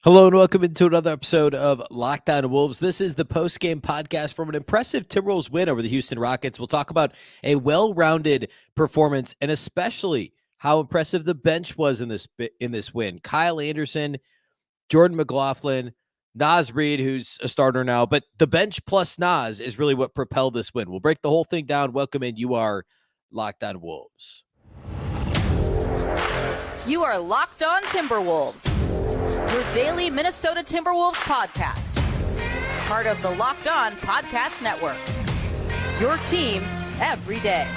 Hello and welcome into another episode of Locked On Wolves. This is the post-game podcast from an impressive Timberwolves win over the Houston Rockets. We'll talk about a well-rounded performance and especially how impressive the bench was in this win. Kyle Anderson, Jordan McLaughlin, Naz Reid, who's a starter now, but the bench plus Naz is really what propelled this win. We'll break the whole thing down. Welcome in. You are Locked On Wolves. You are Locked On Timberwolves, your daily Minnesota Timberwolves podcast. Part of the Locked On Podcast Network. Your team every day.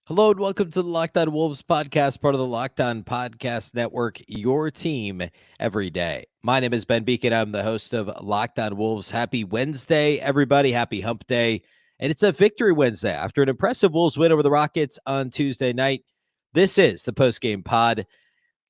Hello and welcome to the Locked On Wolves podcast, part of the Locked On Podcast Network, your team every day. My name is Ben Beecken. I'm the host of Locked On Wolves. Happy Wednesday, everybody. Happy Hump Day. And it's a victory Wednesday after an impressive Wolves win over the Rockets on Tuesday night. This is the post-game pod.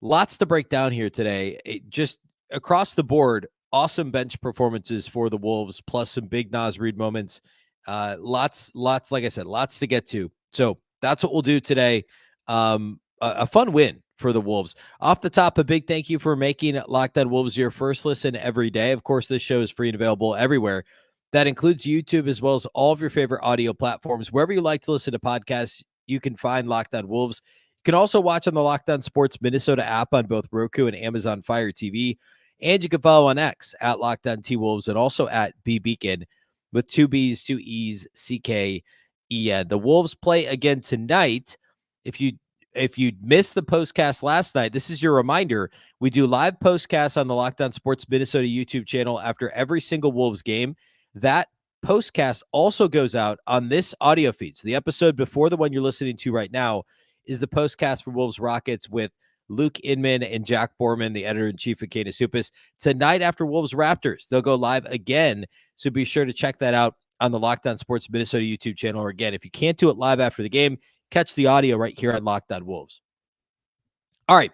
Lots to break down here today. Just across the board, awesome bench performances for the Wolves, plus some big Naz Reid moments. Lots, like I said, lots to get to. So that's what we'll do today. A fun win for the Wolves. Off the top, a big thank you for making Locked On Wolves your first listen every day. Of course, this show is free and available everywhere. That includes YouTube as well as all of your favorite audio platforms. Wherever you like to listen to podcasts, you can find Locked On Wolves. You can also watch on the Locked On Sports Minnesota app on both Roku and Amazon Fire TV. And you can follow on X at Locked On T-Wolves and also at Beecken with two B's, two E's, CK. Yeah, the Wolves play again tonight. If you missed the postcast last night, this is your reminder. We do live postcasts on the Locked On Sports Minnesota YouTube channel after every single Wolves game. That postcast also goes out on this audio feed. So the episode before the one you're listening to right now is the postcast for Wolves Rockets with Luke Inman and Jack Borman, the editor-in-chief of Canis Supus. Tonight after Wolves Raptors, they'll go live again. So be sure to check that out on the Locked On Sports Minnesota YouTube channel. Or again, if you can't do it live after the game, catch the audio right here on Locked On Wolves. All right.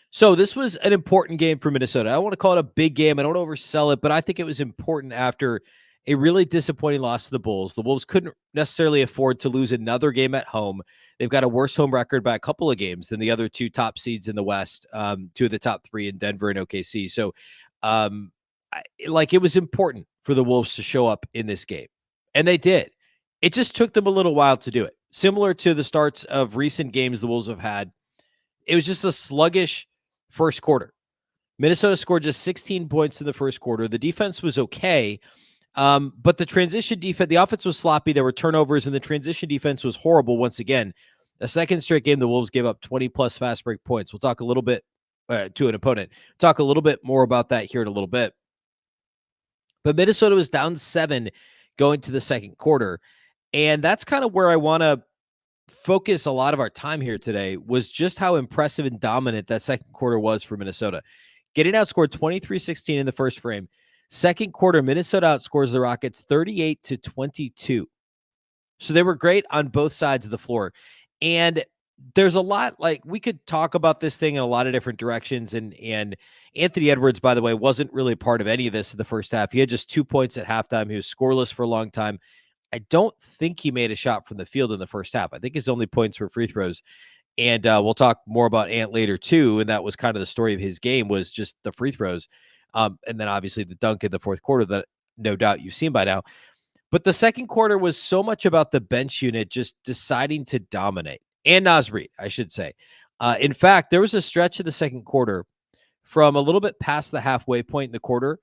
So this was an important game for Minnesota. I don't want to call it a big game. I don't oversell it, but I think it was important after a really disappointing loss to the Bulls. The Wolves couldn't necessarily afford to lose another game at home. They've got a worse home record by a couple of games than the other two top seeds in the West, two of the top three in Denver and OKC. So it was important for the Wolves to show up in this game. And they did. It just took them a little while to do it. Similar to the starts of recent games the Wolves have had, it was just a sluggish first quarter. Minnesota scored just 16 points in the first quarter. The defense was okay, but the transition defense, the offense was sloppy. There were turnovers, and the transition defense was horrible once again. A second straight game, the Wolves gave up 20-plus fast break points. We'll talk a little bit to an opponent. Talk a little bit more about that here in a little bit. But Minnesota was down 7 going to the second quarter. And that's kind of where I want to focus a lot of our time here today, was just how impressive and dominant that second quarter was for Minnesota. Getting outscored 23-16 in the first frame. Second quarter, Minnesota outscores the Rockets 38-22. So they were great on both sides of the floor. And there's a lot, like, we could talk about this thing in a lot of different directions. And Anthony Edwards, by the way, wasn't really part of any of this in the first half. He had just 2 points at halftime. He was scoreless for a long time. I don't think he made a shot from the field in the first half. I think his only points were free throws. And we'll talk more about Ant later too. And that was kind of the story of his game, was just the free throws. And then obviously the dunk in the fourth quarter that no doubt you've seen by now. But the second quarter was so much about the bench unit just deciding to dominate. And Naz Reid, I should say. In fact, there was a stretch of the second quarter from a little bit past the halfway point in the quarter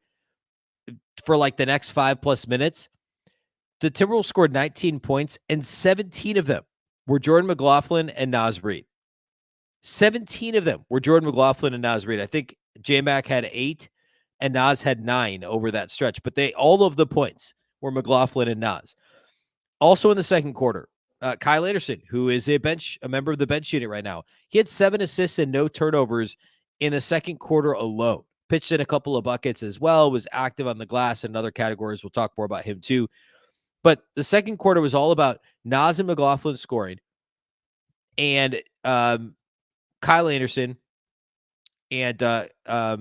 for like the next 5+ minutes. The Timberwolves scored 19 points, and 17 of them were Jordan McLaughlin and Naz Reid. 17 of them were Jordan McLaughlin and Naz Reid. I think J-Mac had 8 and Naz had 9 over that stretch, but all of the points were McLaughlin and Naz. Also in the second quarter, Kyle Anderson, who is a member of the bench unit right now, he had 7 assists and no turnovers in the second quarter alone. Pitched in a couple of buckets as well, was active on the glass in other categories. We'll talk more about him too. But the second quarter was all about Naz and McLaughlin scoring, and Kyle Anderson, and I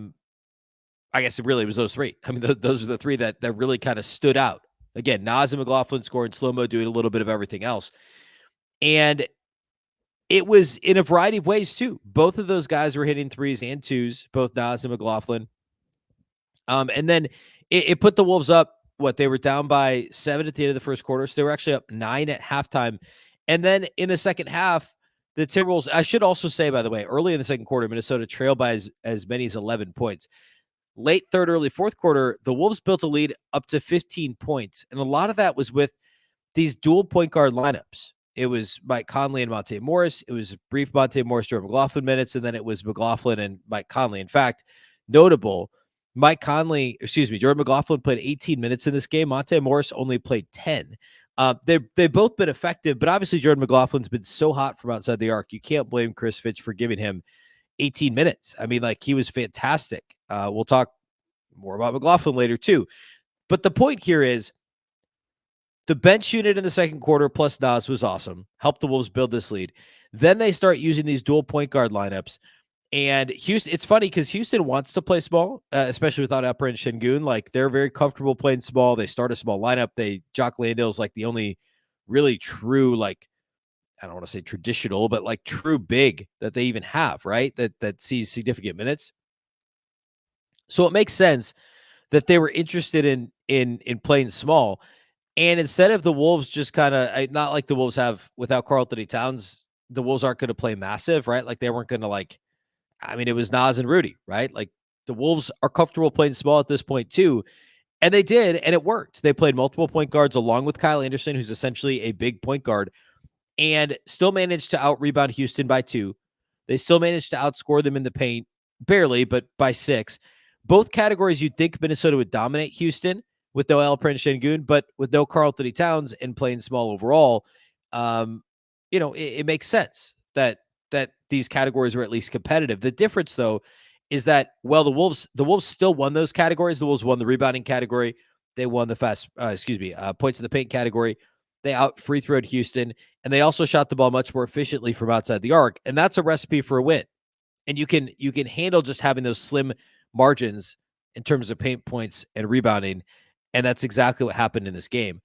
guess it really was those three. I mean, those are the three that really kind of stood out Again, Naz and McLaughlin scoring slow-mo, doing a little bit of everything else. And it was in a variety of ways, too. Both of those guys were hitting threes and twos, both Naz and McLaughlin. And then it put the Wolves up. They were down by 7 at the end of the first quarter. So they were actually up 9 at halftime. And then in the second half, the Timberwolves, I should also say, by the way, early in the second quarter, Minnesota trailed by as many as 11 points. Late third, early fourth quarter, the Wolves built a lead up to 15 points. And a lot of that was with these dual point guard lineups. It was Mike Conley and Monte Morris. It was brief Monte Morris, Jordan McLaughlin minutes, and then it was McLaughlin and Mike Conley. In fact, notable, Jordan McLaughlin played 18 minutes in this game. Monte Morris only played 10. They've both been effective, but obviously Jordan McLaughlin's been so hot from outside the arc. You can't blame Chris Fitch for giving him 18 minutes. I mean, he was fantastic. We'll talk more about McLaughlin later too. But the point here is the bench unit in the second quarter plus Naz was awesome. Helped the Wolves build this lead. Then they start using these dual point guard lineups. And Houston, it's funny because Houston wants to play small, especially without Alperen Şengün. They're very comfortable playing small. They start a small lineup. Jock Landale's the only really true, I don't want to say traditional, but true big that they even have, right? That sees significant minutes. So it makes sense that they were interested in playing small. And instead of the Wolves just kind of, not like the Wolves have without Karl-Anthony Towns, the Wolves aren't going to play massive, right? They weren't going to it was Naz and Rudy, right? The Wolves are comfortable playing small at this point too. And they did, and it worked. They played multiple point guards along with Kyle Anderson, who's essentially a big point guard, and still managed to out-rebound Houston by 2. They still managed to outscore them in the paint, barely, but by 6. Both categories you'd think Minnesota would dominate Houston with no Alperen Şengün, but with no Karl-Anthony Towns and playing small overall, it makes sense that these categories were at least competitive. The difference, though, is that, the Wolves still won those categories. The Wolves won the rebounding category. They won the points in the paint category. They out free throwed Houston, and they also shot the ball much more efficiently from outside the arc. And that's a recipe for a win. And you can handle just having those slim margins in terms of paint points and rebounding. And that's exactly what happened in this game.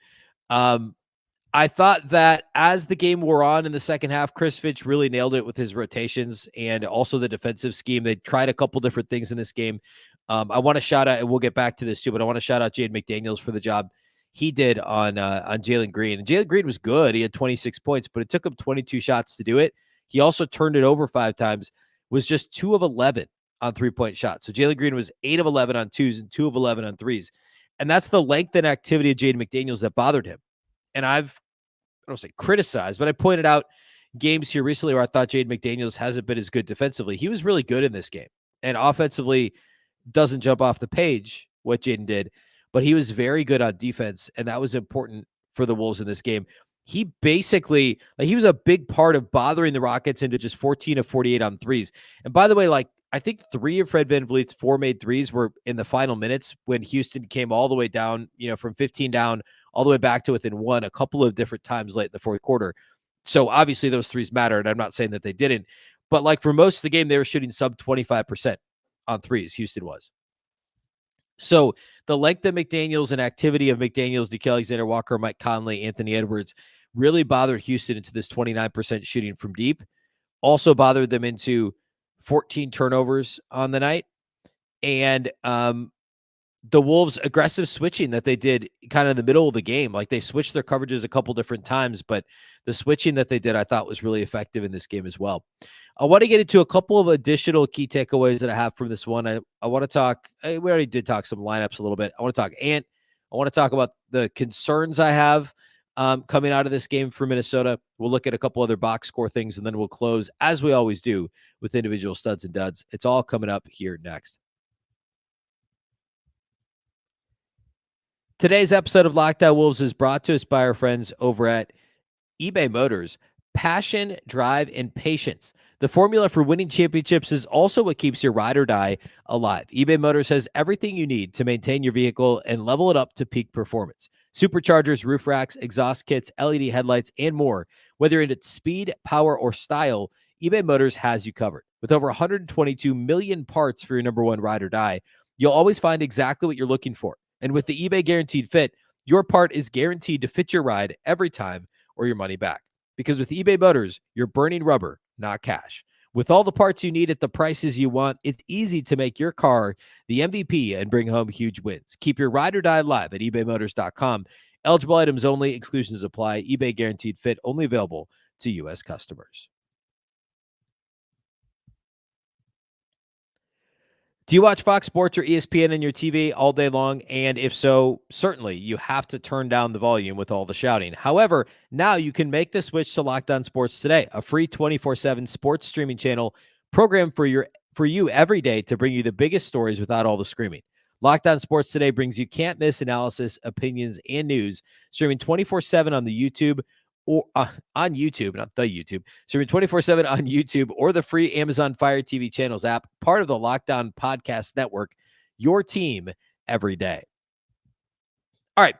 I thought that as the game wore on in the second half, Chris Fitch really nailed it with his rotations and also the defensive scheme. They tried a couple different things in this game. I want to shout out, and we'll get back to this too, but I want to shout out Jaden McDaniels for the job he did on Jalen Green. And Jalen Green was good. He had 26 points, but it took him 22 shots to do it. He also turned it over 5 times, was just 2 of 11 on 3-point shots. So Jalen Green was 8 of 11 on 2s and 2 of 11 on 3s. And that's the length and activity of Jaden McDaniels that bothered him. And I don't say criticized, but I pointed out games here recently where I thought Jaden McDaniels hasn't been as good defensively. He was really good in this game, and offensively doesn't jump off the page what Jaden did, but he was very good on defense, and that was important for the Wolves in this game. He basically, he was a big part of bothering the Rockets into just 14 of 48 on 3s. And by the way, I think 3 of Fred VanVleet's 4 made 3s were in the final minutes when Houston came all the way down, from 15 down all the way back to within 1 a couple of different times late in the fourth quarter. So obviously those 3s mattered. I'm not saying that they didn't, but for most of the game, they were shooting sub 25% on 3s. Houston was. So the length of McDaniels and activity of McDaniels, Nickeil Alexander-Walker, Mike Conley, Anthony Edwards really bothered Houston into this 29% shooting from deep. Also bothered them into 14 turnovers on the night. And the Wolves' aggressive switching that they did kind of in the middle of the game, they switched their coverages a couple different times, but the switching that they did, I thought was really effective in this game as well. I want to get into a couple of additional key takeaways that I have from this one. I want to talk, we already did talk some lineups a little bit. I want to talk Ant. I want to talk about the concerns I have coming out of this game for Minnesota. We'll look at a couple other box score things, and then we'll close, as we always do, with individual studs and duds. It's all coming up here next. Today's episode of Locked On Wolves is brought to us by our friends over at eBay Motors. Passion, drive, and patience. The formula for winning championships is also what keeps your ride or die alive. eBay Motors has everything you need to maintain your vehicle and level it up to peak performance. Superchargers, roof racks, exhaust kits, LED headlights, and more. Whether it's speed, power, or style, eBay Motors has you covered. With over 122 million parts for your number one ride or die, you'll always find exactly what you're looking for. And with the eBay Guaranteed Fit, your part is guaranteed to fit your ride every time or your money back. Because with eBay Motors, you're burning rubber, not cash. With all the parts you need at the prices you want, it's easy to make your car the MVP and bring home huge wins. Keep your ride or die alive at ebaymotors.com. Eligible items only. Exclusions apply. eBay guaranteed fit. Only available to U.S. customers. Do you watch Fox Sports or ESPN on your TV all day long? And if so, certainly you have to turn down the volume with all the shouting. However, now you can make the switch to Locked On Sports Today, a free 24/7 sports streaming channel programmed for you every day to bring you the biggest stories without all the screaming. Locked On Sports Today brings you can't miss analysis, opinions, and news, streaming 24/7 on the YouTube or on YouTube, not the YouTube, streaming 24/7 on YouTube or the free Amazon Fire TV channels app, part of the Locked On Podcast Network, your team every day. All right.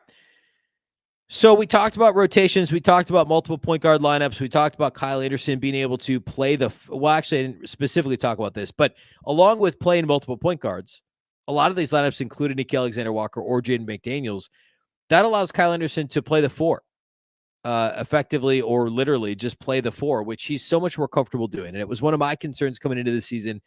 So we talked about rotations. We talked about multiple point guard lineups. We talked about Kyle Anderson being able to play actually, I didn't specifically talk about this, but along with playing multiple point guards, a lot of these lineups included Nick Alexander-Walker or Jaden McDaniels. That allows Kyle Anderson to play the four. Effectively or literally just play the four, which he's so much more comfortable doing. And it was one of my concerns coming into the season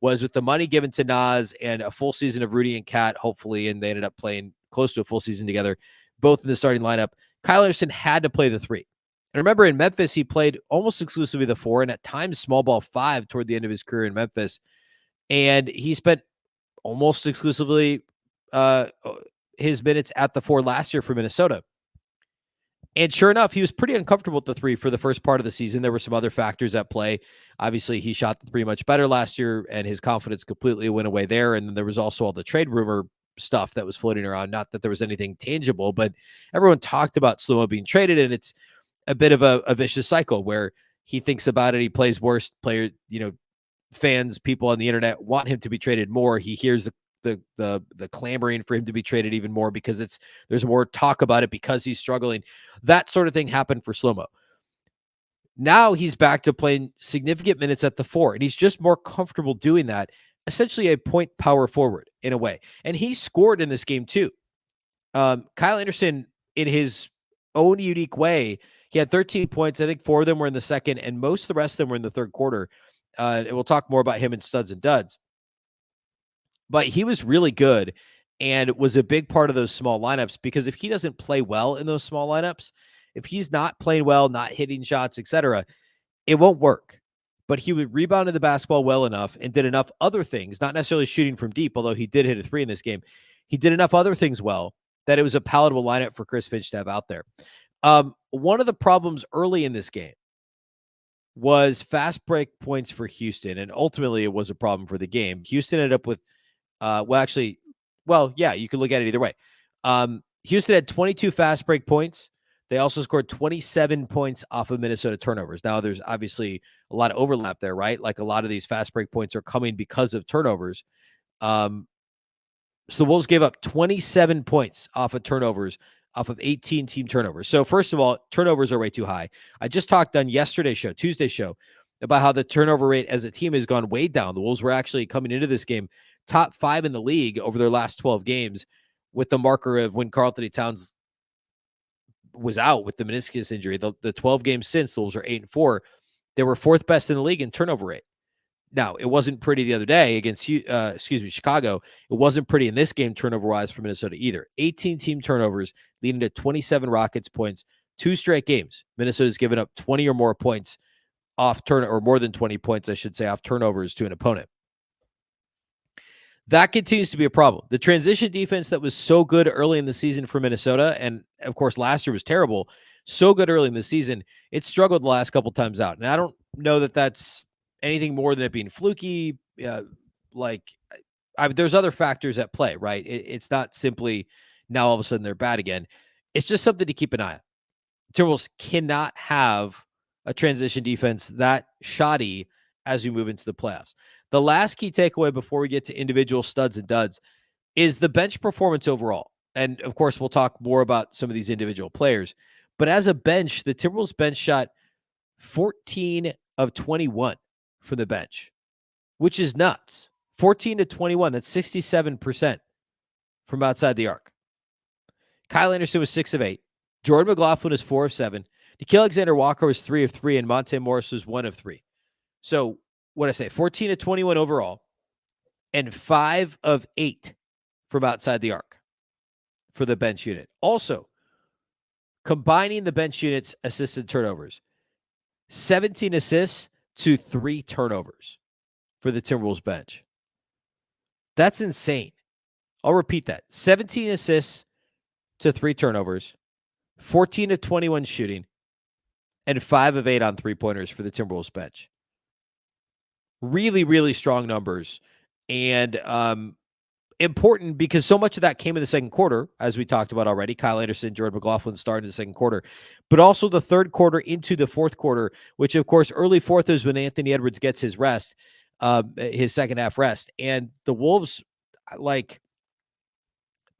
was with the money given to Naz and a full season of Rudy and Kat, hopefully, and they ended up playing close to a full season together, both in the starting lineup. Kyle Anderson had to play the three. And remember, in Memphis, he played almost exclusively the four and at times small ball five toward the end of his career in Memphis. And he spent almost exclusively his minutes at the four last year for Minnesota. And sure enough, he was pretty uncomfortable at the three for the first part of the season. There were some other factors at play. Obviously, he shot the three much better last year, and his confidence completely went away there. And then there was also all the trade rumor stuff that was floating around. Not that there was anything tangible, but everyone talked about Slow-Mo being traded, and it's a bit of a vicious cycle where he thinks about it. He plays worse. Player, fans, people on the internet want him to be traded more. He hears the clamoring for him to be traded even more because there's more talk about it because he's struggling. That sort of thing happened for Slow-Mo. Now he's back to playing significant minutes at the four, and he's just more comfortable doing that. Essentially a point power forward in a way. And he scored in this game too. Kyle Anderson, in his own unique way, he had 13 points. I think 4 of them were in the second, and most of the rest of them were in the third quarter. And we'll talk more about him in studs and duds. But he was really good and was a big part of those small lineups because if he doesn't play well in those small lineups, if he's not playing well, not hitting shots, etc., it won't work. But he would rebound the basketball well enough and did enough other things, not necessarily shooting from deep, although he did hit a three in this game. He did enough other things well that it was a palatable lineup for Chris Finch to have out there. One of the problems early in this game was fast break points for Houston, and ultimately it was a problem for the game. Houston ended up with you could look at it either way. Houston had 22 fast break points. They also scored 27 points off of Minnesota turnovers. Now, there's obviously a lot of overlap there, right? Like a lot of these fast break points are coming because of turnovers. So the Wolves gave up 27 points off of turnovers, off of 18 team turnovers. So first of all, turnovers are way too high. I just talked on Tuesday's show, about how the turnover rate as a team has gone way down. The Wolves were actually coming into this game top 5 in the league over their last 12 games, with the marker of when Karl-Anthony Towns was out with the meniscus injury. The 12 games since, the Wolves are 8-4. They were 4th best in the league in turnover rate. Now, it wasn't pretty the other day against Chicago. It wasn't pretty in this game turnover-wise for Minnesota either. 18 team turnovers leading to 27 Rockets points. 2 straight games, Minnesota's given up 20 or more points off or more than 20 points, I should say, off turnovers to an opponent. That continues to be a problem. The transition defense that was so good early in the season for Minnesota, and of course last year was terrible, so good early in the season, it struggled the last couple times out. And I don't know that that's anything more than it being fluky. There's other factors at play, right? It's not simply now all of a sudden they're bad again. It's just something to keep an eye on. Timberwolves cannot have a transition defense that shoddy as we move into the playoffs. The last key takeaway before we get to individual studs and duds is the bench performance overall. And of course, we'll talk more about some of these individual players. But as a bench, the Timberwolves bench shot 14 of 21 from the bench, which is nuts. 14 to 21, that's 67% from outside the arc. Kyle Anderson was 6 of 8. Jordan McLaughlin was 4 of 7. Nickeil Alexander-Walker was 3 of 3, and Monte Morris was 1 of 3. So, what I say, 14 of 21 overall, and 5 of 8 from outside the arc for the bench unit. Also, combining the bench unit's assisted turnovers, 17 assists to 3 turnovers for the Timberwolves bench. That's insane. I'll repeat that. 17 assists to 3 turnovers, 14 of 21 shooting, and 5 of 8 on three-pointers for the Timberwolves bench. Really, really strong numbers. And important because so much of that came in the second quarter, as we talked about already. Kyle Anderson, Jordan McLaughlin started in the second quarter, but also the third quarter into the fourth quarter, which, of course, early fourth is when Anthony Edwards gets his rest, his second half rest. And the Wolves, like,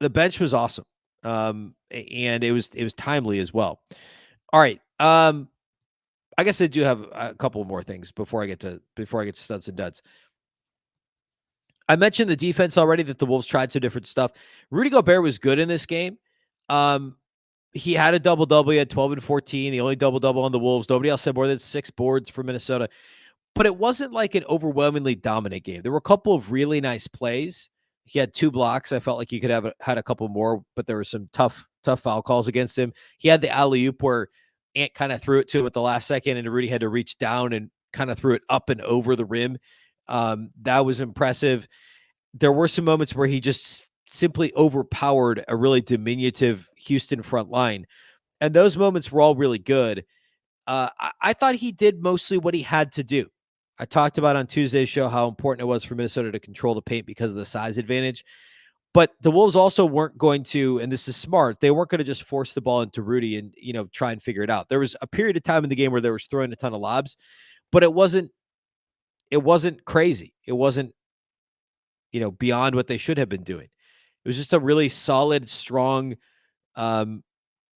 the bench was awesome. And it was timely as well. All right. I guess I do have a couple more things before I get to studs and duds. I mentioned the defense already, that the Wolves tried some different stuff. Rudy Gobert was good in this game. He had a double-double. He had 12 and 14, the only double-double on the Wolves. Nobody else had more than 6 boards for Minnesota. But it wasn't like an overwhelmingly dominant game. There were a couple of really nice plays. He had 2 blocks. I felt like he could have had a couple more, but there were some tough foul calls against him. He had the alley-oop where Ant kind of threw it to him at the last second, and Rudy had to reach down and kind of threw it up and over the rim. That was impressive. There were some moments where he just simply overpowered a really diminutive Houston front line. And those moments were all really good. I thought he did mostly what he had to do. I talked about on Tuesday's show how important it was for Minnesota to control the paint because of the size advantage. But the Wolves also weren't going to, and this is smart, they weren't going to just force the ball into Rudy and, try and figure it out. There was a period of time in the game where they was throwing a ton of lobs, but it wasn't crazy. It wasn't, beyond what they should have been doing. It was just a really solid, strong,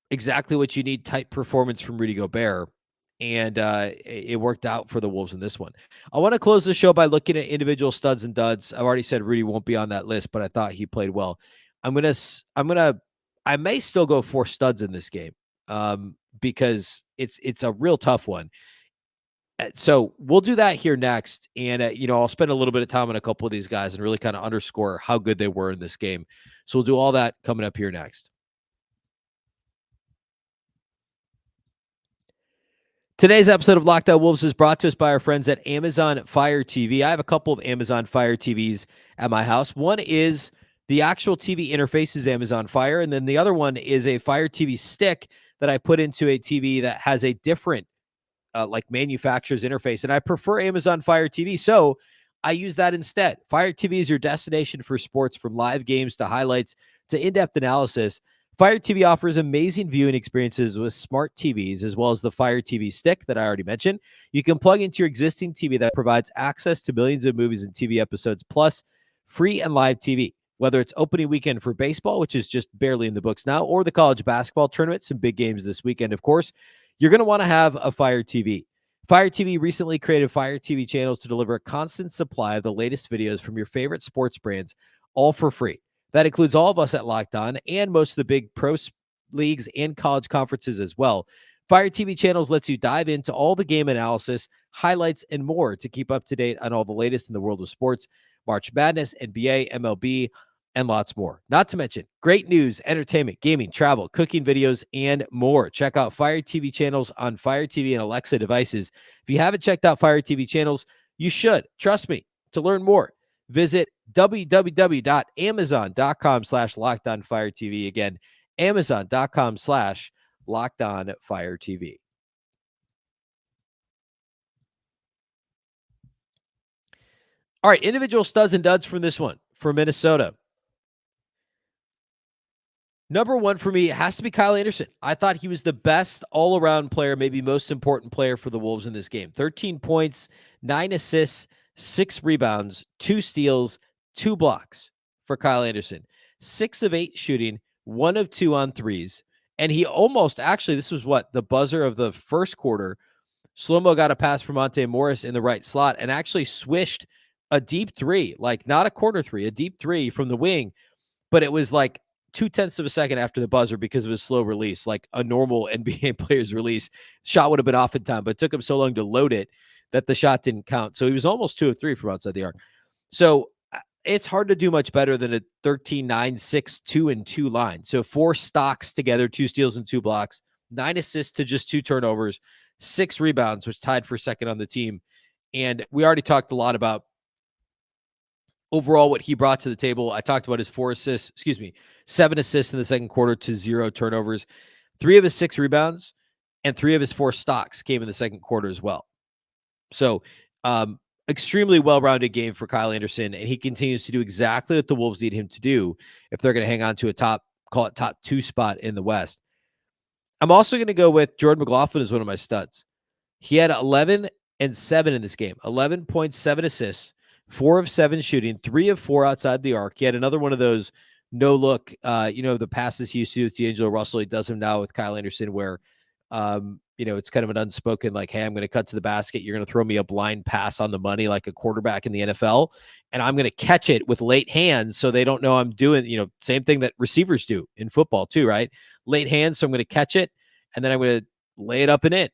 exactly what you need type performance from Rudy Gobert. And it worked out for the Wolves in this one. I want to close the show by looking at individual studs and duds. I've already said Rudy won't be on that list, but I thought he played well. I may still go 4 studs in this game because it's a real tough one. So we'll do that here next. And, I'll spend a little bit of time on a couple of these guys and really kind of underscore how good they were in this game. So we'll do all that coming up here next. Today's episode of Locked On Wolves is brought to us by our friends at Amazon Fire TV. I have a couple of Amazon Fire TVs at my house. One is the actual TV interface is Amazon Fire, and then the other one is a Fire TV stick that I put into a TV that has a different manufacturer's interface, and I prefer Amazon Fire TV, so I use that instead. Fire TV is your destination for sports, from live games to highlights to in-depth analysis. Fire TV offers amazing viewing experiences with smart TVs, as well as the Fire TV stick that I already mentioned. You can plug into your existing TV that provides access to millions of movies and TV episodes, plus free and live TV. Whether it's opening weekend for baseball, which is just barely in the books now, or the college basketball tournament, some big games this weekend, of course, you're going to want to have a Fire TV. Fire TV recently created Fire TV channels to deliver a constant supply of the latest videos from your favorite sports brands, all for free. That includes all of us at Locked On and most of the big pro leagues and college conferences as well. Fire TV channels lets you dive into all the game analysis, highlights, and more to keep up to date on all the latest in the world of sports, March Madness, NBA, MLB, and lots more. Not to mention great news, entertainment, gaming, travel, cooking videos, and more. Check out Fire TV channels on Fire TV and Alexa devices. If you haven't checked out Fire TV channels, you should. Trust me. To learn more, visit www.amazon.com/LockedOnFireTV. Again, Amazon.com/LockedOnFireTV. All right, individual studs and duds from this one for Minnesota. Number one for me, it has to be Kyle Anderson. I thought he was the best all-around player, maybe most important player for the Wolves in this game. 13 points, 9 assists, 6 rebounds, 2 steals, 2 blocks for Kyle Anderson. 6 of 8 shooting, 1 of 2 on threes. And he almost, actually, this was the buzzer of the first quarter. Slow-mo got a pass from Monte Morris in the right slot and actually swished a deep 3, like not a corner 3, a deep 3 from the wing. But it was like 0.2 of a second after the buzzer because of his slow release, like a normal NBA player's release. Shot would have been off in time, but it took him so long to load it that the shot didn't count. So he was almost 2 of 3 from outside the arc. So it's hard to do much better than a 13-9, 6, 2, and 2 line. So 4 stocks together, 2 steals and 2 blocks, 9 assists to just 2 turnovers, 6 rebounds, which tied for second on the team. And we already talked a lot about overall what he brought to the table. I talked about his 7 assists in the second quarter to 0 turnovers. 3 of his 6 rebounds and 3 of his 4 stocks came in the second quarter as well. So, extremely well-rounded game for Kyle Anderson, and he continues to do exactly what the Wolves need him to do if they're going to hang on to a top 2 spot in the West. I'm also going to go with Jordan McLaughlin as one of my studs. He had 11 and 7 in this game, 11.7 assists, 4 of 7 shooting, 3 of 4 outside the arc. He had another one of those no-look, the passes he used to do with D'Angelo Russell. He does them now with Kyle Anderson where, it's kind of an unspoken, like, hey, I'm going to cut to the basket. You're going to throw me a blind pass on the money like a quarterback in the NFL, and I'm going to catch it with late hands so they don't know I'm doing, same thing that receivers do in football too, right? Late hands, so I'm going to catch it, and then I'm going to lay it up and in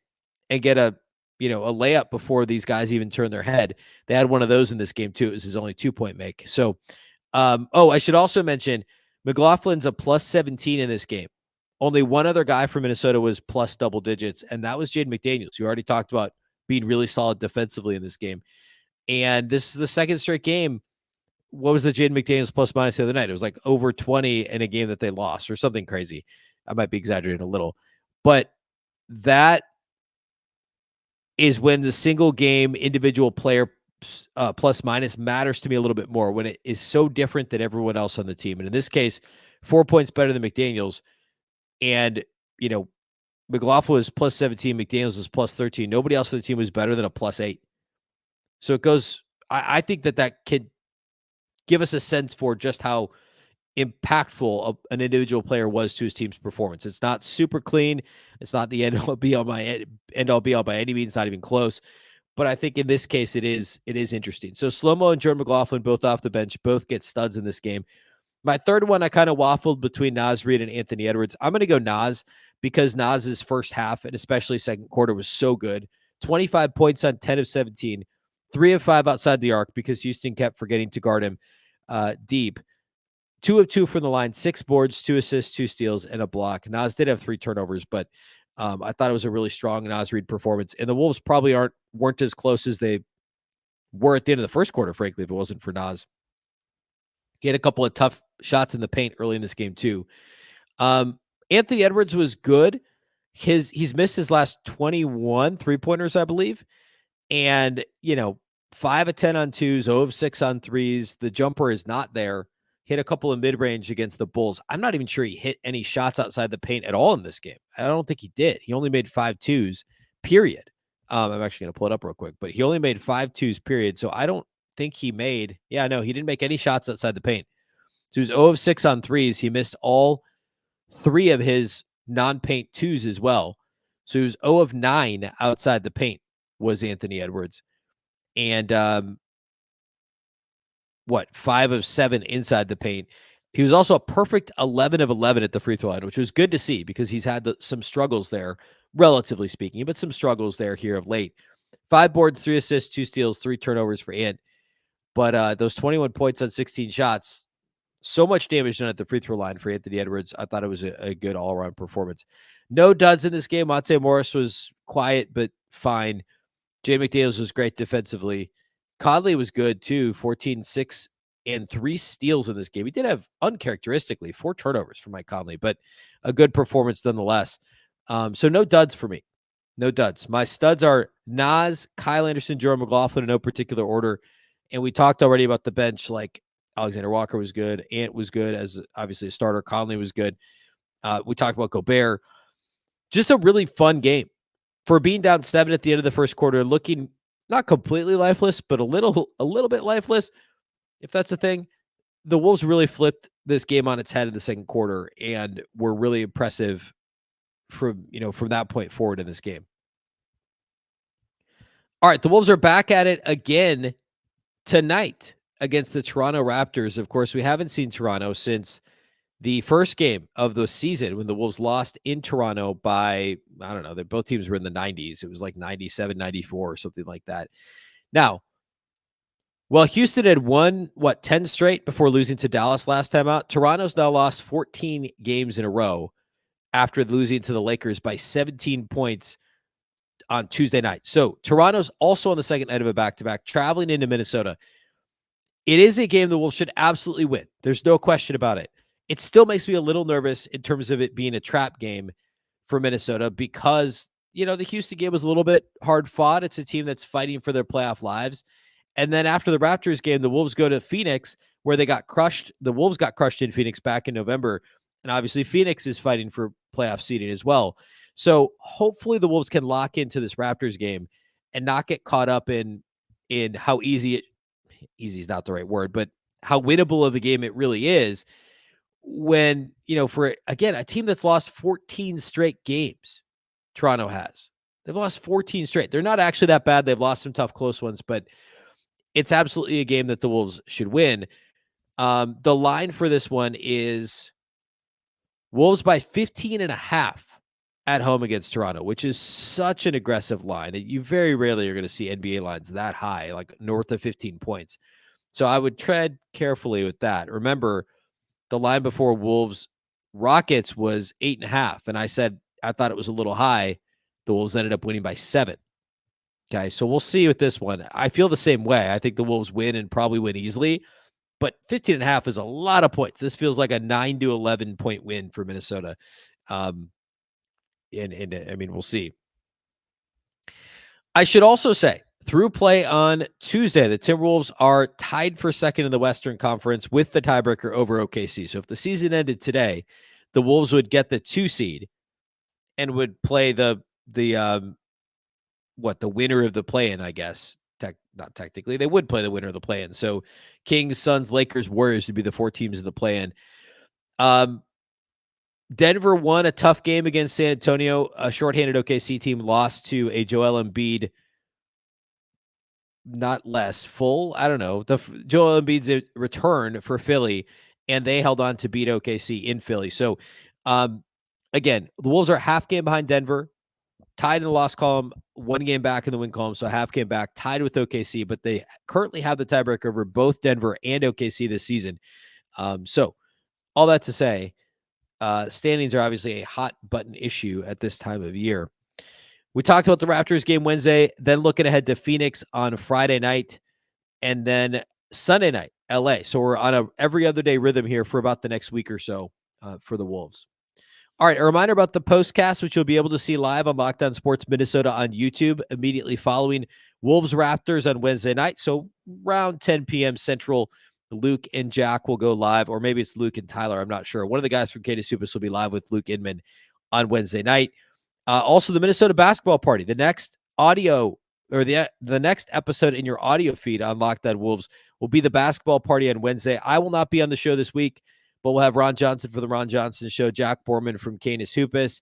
and get a layup before these guys even turn their head. They had one of those in this game too. It was his only 2-point make. So, I should also mention McLaughlin's a plus 17 in this game. Only one other guy from Minnesota was plus double digits, and that was Jaden McDaniels. We already talked about being really solid defensively in this game. And this is the second straight game. What was the Jaden McDaniels plus minus the other night? It was like over 20 in a game that they lost or something crazy. I might be exaggerating a little. But that is when the single game individual player plus minus matters to me a little bit more, when it is so different than everyone else on the team. And in this case, 4 points better than McDaniels. And, McLaughlin was plus 17, McDaniels was plus 13. Nobody else on the team was better than a plus 8. So it goes, I think that could give us a sense for just how impactful an individual player was to his team's performance. It's not super clean. It's not the end all be all by any means, not even close. But I think in this case, it is interesting. So Slow-Mo and Jordan McLaughlin, both off the bench, both get studs in this game. My third one, I kind of waffled between Naz Reid and Anthony Edwards. I'm going to go Naz because Naz's first half and especially second quarter was so good. 25 points on 10 of 17, 3 of 5 outside the arc because Houston kept forgetting to guard him deep. 2 of 2 from the line, 6 boards, 2 assists, 2 steals, and a block. Naz did have 3 turnovers, but I thought it was a really strong Naz Reid performance. And the Wolves probably weren't as close as they were at the end of the first quarter, frankly, if it wasn't for Naz. He had a couple of tough shots in the paint early in this game too. Anthony Edwards was good. He's missed his last 21 3-pointers, I believe. And, 5 of 10 on 2s, 0 of 6 on 3s. The jumper is not there. Hit a couple of mid-range against the Bulls. I'm not even sure he hit any shots outside the paint at all in this game. I don't think he did. He only made 5 2s, period. I'm actually going to pull it up real quick, but he only made 5 2s, period. So I don't think he made, he didn't make any shots outside the paint. So he was 0 of 6 on 3s. He missed all 3 of his non-paint 2s as well. So he was 0 of 9 outside the paint was Anthony Edwards. And 5 of 7 inside the paint. He was also a perfect 11 of 11 at the free throw line, which was good to see because he's had some struggles there, relatively speaking, but some struggles there here of late. 5 boards, 3 assists, 2 steals, 3 turnovers for Ant. But those 21 points on 16 shots, so much damage done at the free throw line for Anthony Edwards. I thought it was a good all-around performance. No duds in this game. Monte Morris was quiet, but fine. Jay McDaniels was great defensively. Conley was good too, 14, 6, and 3 steals in this game. He did have uncharacteristically 4 turnovers for Mike Conley, but a good performance nonetheless. So no duds for me. No duds. My studs are Naz, Kyle Anderson, Jordan McLaughlin in no particular order. And we talked already about the bench, like Alexander Walker was good. Ant was good as obviously a starter. Conley was good. We talked about Gobert. Just a really fun game. For being down 7 at the end of the first quarter, looking not completely lifeless, but a little bit lifeless, if that's a thing. The Wolves really flipped this game on its head in the second quarter and were really impressive from that point forward in this game. All right, the Wolves are back at it again tonight against the Toronto Raptors. Of course, we haven't seen Toronto since the first game of the season when the Wolves lost in Toronto by, I don't know, both teams were in the 90s. It was like 97, 94 or something like that. Now, well, Houston had won, 10 straight before losing to Dallas last time out. Toronto's now lost 14 games in a row after losing to the Lakers by 17 points on Tuesday night. So Toronto's also on the second night of a back-to-back, traveling into Minnesota. It is a game the Wolves should absolutely win. There's no question about it. It still makes me a little nervous in terms of it being a trap game for Minnesota because, the Houston game was a little bit hard fought. It's a team that's fighting for their playoff lives. And then after the Raptors game, the Wolves go to Phoenix where they got crushed. The Wolves got crushed in Phoenix back in November. And obviously Phoenix is fighting for playoff seeding as well. So hopefully the Wolves can lock into this Raptors game and not get caught up in how easy is not the right word, but how winnable of a game it really is when, for, again, a team that's lost 14 straight games, Toronto has. They've lost 14 straight. They're not actually that bad. They've lost some tough close ones, but it's absolutely a game that the Wolves should win. The line for this one is Wolves by 15.5 at home against Toronto, which is such an aggressive line. You very rarely are going to see NBA lines that high, like north of 15 points. So I would tread carefully with that. Remember, the line before Wolves Rockets was 8.5. And I said, I thought it was a little high. The Wolves ended up winning by 7. Okay. So we'll see with this one. I feel the same way. I think the Wolves win and probably win easily, but 15.5 is a lot of points. This feels like a 9 to 11 point win for Minnesota. And I mean, we'll see. I should also say, through play on Tuesday, the Timberwolves are tied for second in the Western Conference with the tiebreaker over OKC. So if the season ended today, the Wolves would get the 2 seed and would play the winner of the play-in, I guess. Not technically. They would play the winner of the play-in. So Kings, Suns, Lakers, Warriors would be the 4 teams in the play-in. Denver won a tough game against San Antonio. A shorthanded OKC team lost to a Joel Embiid, not less full. I don't know. Joel Embiid's return for Philly, and they held on to beat OKC in Philly. So, again, the Wolves are half game behind Denver, tied in the loss column, 1 game back in the win column, so half game back, tied with OKC, but they currently have the tiebreaker over both Denver and OKC this season. So, all that to say, standings are obviously a hot button issue at this time of year. We talked about the Raptors game Wednesday, then looking ahead to Phoenix on Friday night, and then Sunday night, LA. So we're on a every other day rhythm here for about the next week or so for the Wolves. All right, a reminder about the postcast, which you'll be able to see live on Locked On Sports Minnesota on YouTube immediately following Wolves Raptors on Wednesday night. So around 10 p.m. Central, Luke and Jack will go live, or maybe it's Luke and Tyler. I'm not sure. One of the guys from K to Supus will be live with Luke Inman on Wednesday night. Also, the Minnesota basketball party. The next audio or the next episode in your audio feed on Locked On Wolves will be the basketball party on Wednesday. I will not be on the show this week, but we'll have Ron Johnson for the Ron Johnson Show, Jack Borman from Canis Hoopus,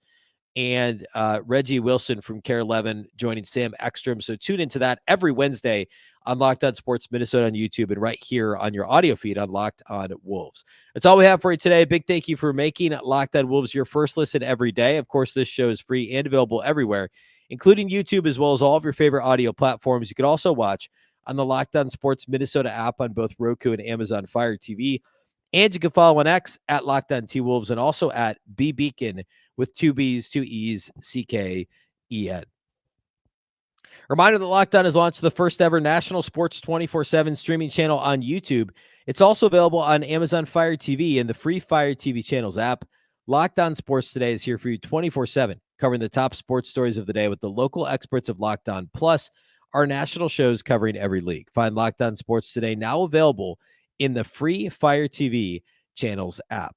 and Reggie Wilson from Care 11 joining Sam Ekstrom. So tune into that every Wednesday on Locked On Sports Minnesota on YouTube and right here on your audio feed on Locked On Wolves. That's all we have for you today. Big thank you for making Locked On Wolves your first listen every day. Of course, this show is free and available everywhere, including YouTube, as well as all of your favorite audio platforms. You can also watch on the Locked On Sports Minnesota app on both Roku and Amazon Fire TV. And you can follow on X at Locked On T-Wolves and also at Beecken with 2 B's, 2 E's, CKEN. Reminder that Locked On has launched the first ever national sports 24/7 streaming channel on YouTube. It's also available on Amazon Fire TV and the free Fire TV channels app. Locked On Sports Today is here for you 24/7, covering the top sports stories of the day with the local experts of Locked On, plus our national shows covering every league. Find Locked On Sports Today now available in the free Fire TV channels app.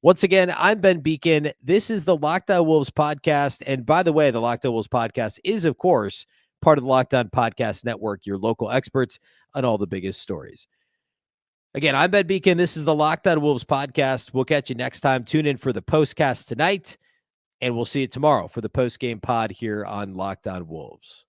Once again, I'm Ben Beecken. This is the Locked On Wolves podcast. And by the way, the Locked On Wolves podcast is, of course, part of the Locked On Podcast Network, your local experts on all the biggest stories. Again, I'm Ben Beecken. This is the Locked On Wolves podcast. We'll catch you next time. Tune in for the postcast tonight, and we'll see you tomorrow for the post-game pod here on Locked On Wolves.